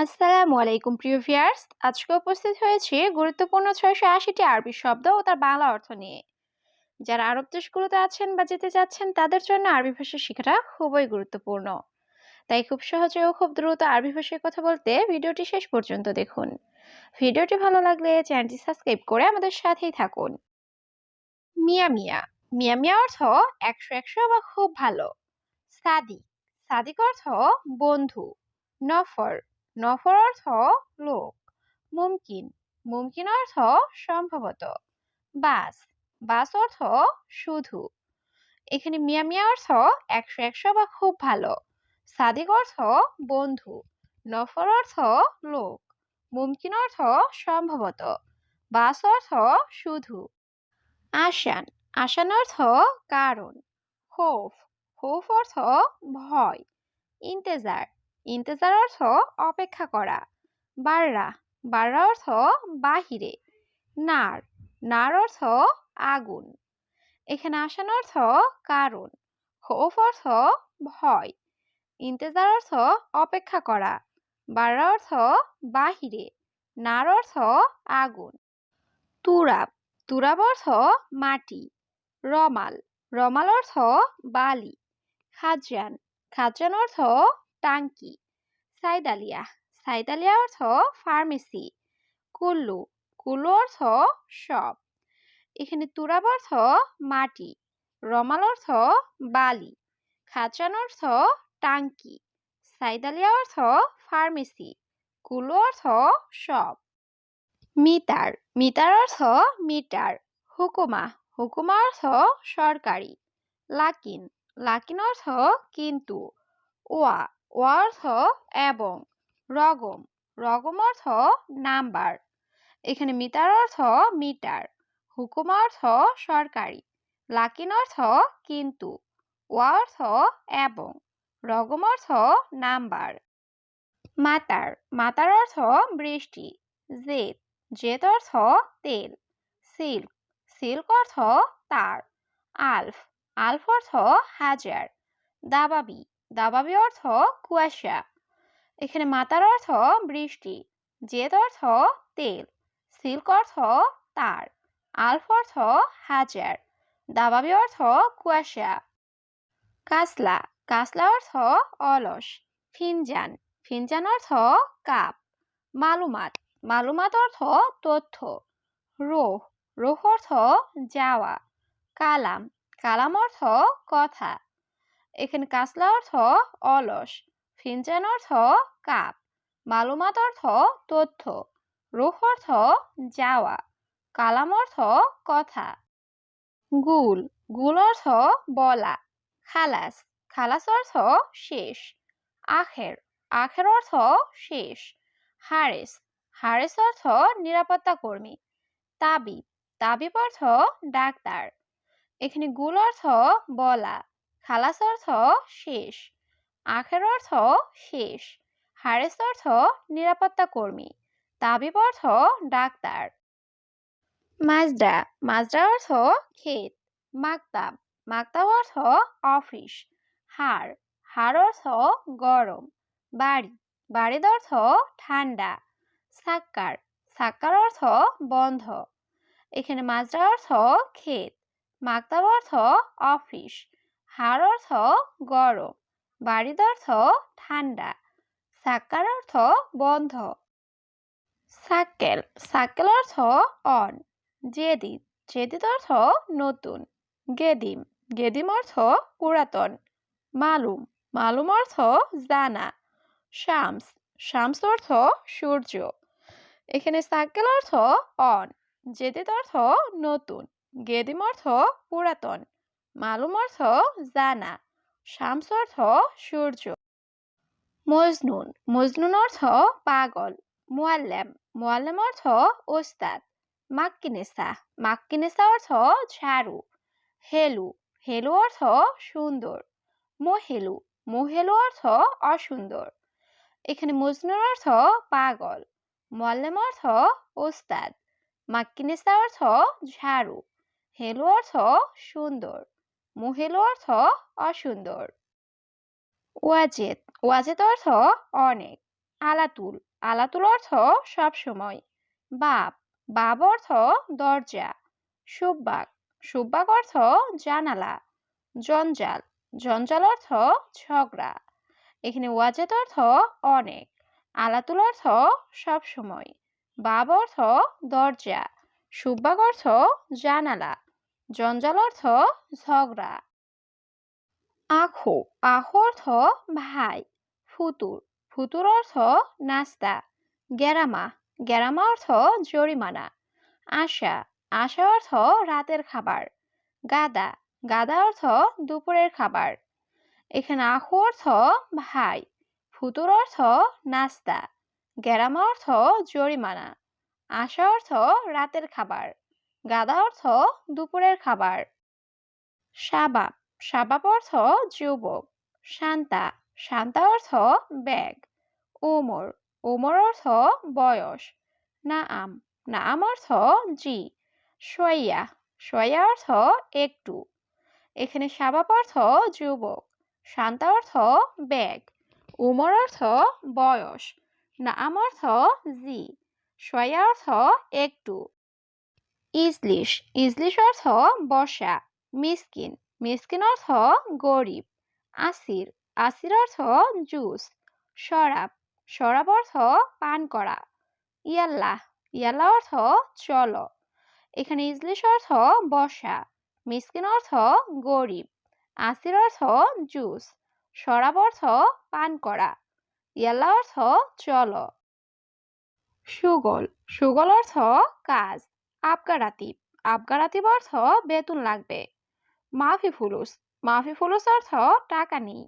আসসালামু আলাইকুম প্রিয় ভিউয়ার্স। আজকে উপস্থিত হয়েছি গুরুত্বপূর্ণ ৬৮০টি আরবি শব্দ ও তার বাংলা অর্থ নিয়ে। যারা আরব দেশগুলোতে আছেন বা যেতে চাচ্ছেন তাদের জন্য আরবি ভাষা শেখাটা খুবই গুরুত্বপূর্ণ। তাই খুব সহজে ও খুব দ্রুত আরবি ভাষায় কথা বলতে ভিডিওটি শেষ পর্যন্ত দেখুন। ভিডিওটি ভালো লাগলে চ্যানেলটি সাবস্ক্রাইব করে আমাদের সাথেই থাকুন। মিয়া মিয়া। মিয়া মিয়া অর্থ ১০০ বা খুব ভালো। সাদিক। সাদিক অর্থ বন্ধু। নফর। নফর অর্থ লোক। মুমকিন। মুমকিন অর্থ সম্ভবত। বাস। বাস অর্থ শুধু। এখানে মিয়া মিয়া অর্থ ১০০ বা খুব ভালো। সাদিক অর্থ বন্ধু। নফর অর্থ লোক। মুমকিন অর্থ সম্ভবত। বাস অর্থ শুধু। আসান। আসান অর্থ কারণ। খৌফ। খৌফ অর্থ ভয়। ইন্তেজার। ইন্তেজার অর্থ অপেক্ষা করা। বাররা। বাররা অর্থ বাহিরে। নার। নার অর্থ আগুন। এখানে আসান অর্থ কারণ। খৌফ অর্থ ভয়। ইন্তেজার অর্থ অপেক্ষা করা। বাররা অর্থ বাহিরে। নার অর্থ আগুন। তুরাব। তুরাব অর্থ মাটি। রমাল। রমাল অর্থ বালি। খাজান। খাজান অর্থ টাঙ্কি। সাইদালিয়া। সাইদালিয়া অর্থ ফার্মেসি। কুল্লু। কুল্লু অর্থ সব। এখানে তুরাব অর্থ মাটি। রমাল অর্থ বালি। খাজান অর্থ টাঙ্কি। সাইদালিয়া অর্থ ফার্মেসি। কুল্লু অর্থ সব। মিটার। মিটার অর্থ মিটার। হুকুমা। হুকুমা অর্থ সরকারি। লাকিন। লাকিন অর্থ কিন্তু। ওয়া। ওয়া অর্থ এবং। রগম। রগম অর্থ নাম্বার। এখানে মিটার অর্থ মিটার। হুকুমা অর্থ সরকারি। লাকিন অর্থ কিন্তু। ওয়া অর্থ এবং। রগম অর্থ নাম্বার। মাতার। মাতার অর্থ বৃষ্টি। জেদ। জেদ অর্থ তেল। সিল্ক। সিল্ক অর্থ তার। আলফ। আলফ অর্থ হাজার। দাবাবি। দাবাবি অর্থ কুয়াশা। এখানে মাতার অর্থ বৃষ্টি। জেদ অর্থ তেল। সিল্ক অর্থ তার। আলফ অর্থ হাজার। দাবাবি অর্থ কুয়াশা। কাসলা। কাসলা অর্থ অলস। ফিনজান। ফিনজান অর্থ কাপ। মালুমাত। মালুমাত অর্থ তথ্য। রোহ। রোহ অর্থ যাওয়া। কালাম। কালাম অর্থ কথা। এখানে কাসলা অর্থ অলস। ফিনজান অর্থ কাপ। মালুমাত অর্থ তথ্য। রুহ অর্থ যাওয়া। কালাম অর্থ কথা। গুল। গুল অর্থ বলা। খালাস। খালাস অর্থ শেষ। আখের। আখের অর্থ শেষ। হারেস। হারেস অর্থ নিরাপত্তা কর্মী। তাবিব। তাবিব অর্থ ডাক্তার। এখানে গুল অর্থ বলা। খালাস অর্থ শেষ। আখের অর্থ শেষ। হারেস অর্থ নিরাপত্তা কর্মী। তাবিব অর্থ ডাক্তার। মাজরা। মাজরা অর্থ ক্ষেত। মাকতাব। মাকতাব অর্থ অফিস। হাড়। হাড় অর্থ গরম। বাড়ি। বাড়ির অর্থ ঠান্ডা। সাক্কার। সাক্কার অর্থ বন্ধ। এখানে মাজরা অর্থ ক্ষেত। মাকতাব অর্থ অফিস। হাড় অর্থ গরম। বাড়ির অর্থ ঠান্ডা। সাক্কার অর্থ বন্ধ। সাক্কেল। সাক্কেল অর্থ অন। জেদিদ। জেদিদ অর্থ নতুন। গেদিম। গেদিম অর্থ পুরাতন। মালুম। মালুম অর্থ জানা। শামস। শামস অর্থ সূর্য। এখানে সাক্কেল অর্থ অন। জেদিদ অর্থ নতুন। গেদিম অর্থ পুরাতন। মালুম অর্থ জানা। শামস অর্থ সূর্য। মজনুন। মজনুন অর্থ পাগল। মুআল্লেম। মুআল্লেম অর্থ ওস্তাদ। মাক্কিনেসা। মাক্কিনেসা অর্থ ঝাড়ু। হেলু। হেলু অর্থ সুন্দর। মোহেলু। মোহেলু অর্থ অসুন্দর। এখানে মজনুন অর্থ পাগল। মুআল্লেম অর্থ ওস্তাদ। মাক্কিনেসা অর্থ ঝাড়ু। হেলু অর্থ সুন্দর। মোহেলু অর্থ অসুন্দর। ওয়াজেদ। ওয়াজেদ অর্থ অনেক। আলাতুল, আলাতুল অর্থ সব সময়। বাব, বাব অর্থ দরজা। সুব্বাক, সুব্বাক অর্থ জানালা। জঞ্জাল, জঞ্জাল অর্থ ঝগড়া। এখানে ওয়াজেদ অর্থ অনেক। আলাতুল অর্থ সব সময়। বাব অর্থ দরজা। সুব্বাক অর্থ জানালা। জঞ্জাল অর্থ ঝগড়া। আখো, আখো অর্থ ভাই। ফুতুর, ফুতুর অর্থ নাস্তা। গেরামা, গেরামা অর্থ জরিমানা। আশা, আশা অর্থ রাতের খাবার। গাদা, গাদা অর্থ দুপুরের খাবার। এখানে আখু অর্থ ভাই, ফুতুর অর্থ নাস্তা, গেরামা অর্থ জরিমানা, আশা অর্থ রাতের খাবার, গাদা অর্থ দুপুরের খাবার। শাবাব, শাবাব অর্থ যুবক। শান্তা, শান্তা অর্থ ব্যাগ। ওমর, ওমর অর্থ বয়স। নাআম, নাআম অর্থ জি। শোয়া, শোয়া অর্থ একটু। এখানে শাবাব অর্থ যুবক, শান্তা অর্থ ব্যাগ, উমর অর্থ বয়স, নাআম অর্থ জি, শোয়া অর্থ একটু। ইজলিশ, ইজলিশ অর্থ বসা। মিসকিন, মিসকিন অর্থ গরিব। আসির, আসির অর্থ জুস। শরাব, শরাব অর্থ পান করা। ইয়াল্লাহ, ইয়াল্লাহ অর্থ চলো। এখানে ইজলিশ অর্থ বসা, মিসকিন অর্থ গরিব, আসির অর্থ জুস, শরাব অর্থ পান করা, ইয়াল্লাহ অর্থ চলো। সুগল, সুগল অর্থ কাজ। আবগারাতিব, আবগারাতিব অর্থ বেতন লাগবে। মাফি ফুলুস, মাফি ফুলুস অর্থ টাকা নেই।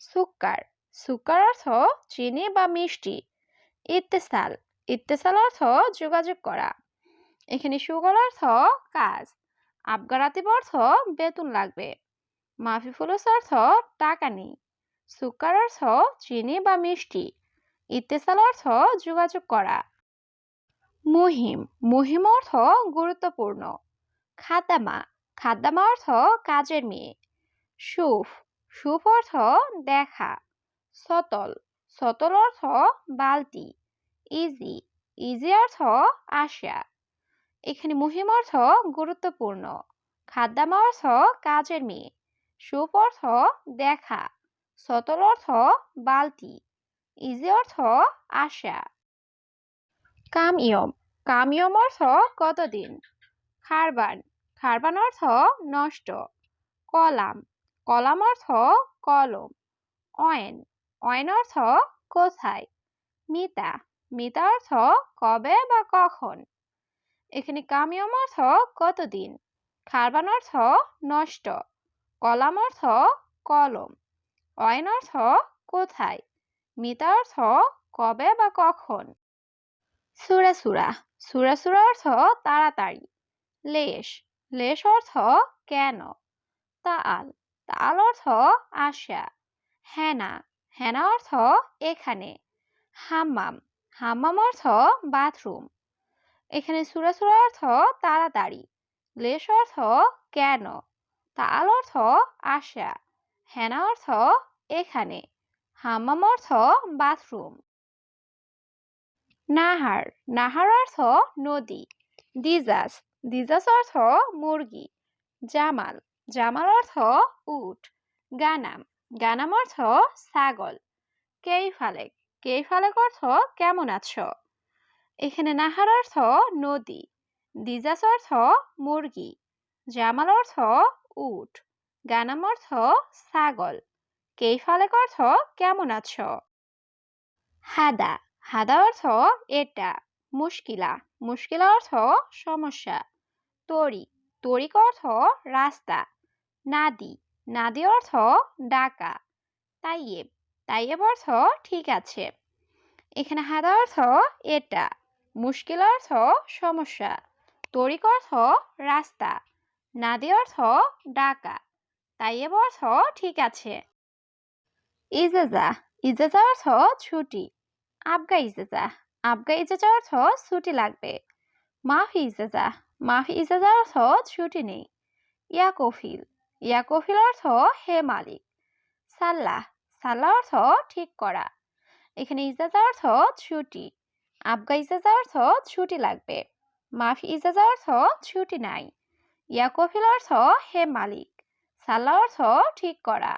সুক্কার, সুক্কার অর্থ চিনি বা মিষ্টি। ইত্তেসাল, ইত্তেসাল অর্থ যোগাযোগ করা। এখানে সুগল অর্থ কাজ, আবগারাতিব অর্থ বেতন লাগবে, মাফি ফুলুস অর্থ টাকা নেই, সুক্কার অর্থ চিনি বা মিষ্টি, ইত্তেসাল অর্থ যোগাযোগ করা। মুহিম, মুহিম অর্থ গুরুত্বপূর্ণ। খাদ্দামা, খাদ্দামা অর্থ কাজের মেয়ে। সুফ, সুফ অর্থ দেখা। সতল, সতল অর্থ বালতি। ইজি, ইজি অর্থ আশা। এখানে মুহিম অর্থ গুরুত্বপূর্ণ, খাদ্দামা অর্থ কাজের মেয়ে, সুপ অর্থ দেখা, সতল অর্থ বালতি, ইজি অর্থ আশা। কামিয়ম, কামিয়ম অর্থ কতদিন। খারবান, খারবান অর্থ নষ্ট। কলাম, কলাম অর্থ কলম। অয়েন, অয়েন অর্থ কোথায়। মিতা, মিতা অর্থ কবে বা কখন। এখানে কামিয়ম অর্থ কতদিন, খারবান অর্থ নষ্ট, কলাম অর্থ কলম, অয়েন অর্থ কোথায়, মিতা অর্থ কবে বা কখন। সুরা সুরা, সুরা সুরা অর্থ তাড়াতাড়ি। লেশ, লেশ অর্থ কেন। তাআল, তাআল অর্থ আশা। হেনা, হেনা অর্থ এখানে। হাম্মাম, হাম্মাম অর্থ বাথরুম। এখানে সুরা সুরা অর্থ তাড়াতাড়ি, লেশ অর্থ কেন, তাল অর্থ আশা, হেনা অর্থ এখানে, হাম্মাম অর্থ বাথরুম। নাহার, নাহার অর্থ নদী। দিজাস, দিজাস অর্থ মুরগি। জামাল, জামাল অর্থ উট। গানাম, গানাম অর্থ ছাগল। কেইফালেক, কেইফালেক অর্থ কেমন আছো। এখানে নাহার অর্থ নদী, দিজাস অর্থ মুরগি, জামাল অর্থ উট, গানাম অর্থ ছাগল, কেইফালেক অর্থ কেমন আছো। হাদা, হাদা অর্থ এটা। মুশকিলা, মুশকিলা অর্থ সমস্যা। তরিক, তরিক অর্থ রাস্তা। নাদি, নাদি অর্থ ডাকা। তাইয়েব, তাইয়েব অর্থ ঠিক আছে। এখানে হাদা অর্থ এটা, মুশকিল অর্থ সমস্যা, তরিক অর্থ রাস্তা, নাদি অর্থ ডাকা, তাইয়েব অর্থ ঠিক আছে। ইজাজা, ইজাজা অর্থ ছুটি। আবগা ইজাজা, আবগা ইজাজা অর্থ ছুটি লাগবে। মাফি ইজাজা, মাফি ইজাজা অর্থ ছুটি নেই। ইয়া কফিল, ইয়া কফিল অর্থ হে মালিক। সাল্লাহ, সাল্লাহ অর্থ ঠিক করা। এখানে ইজাজা অর্থ ছুটি, আবগা ইজাজা অর্থ ছুটি লাগবে, মাফি ইজাজা অর্থ ছুটি নাই, ইয়া কফিল অর্থ হে মালিক, সাল্লা অর্থ ঠিক করা।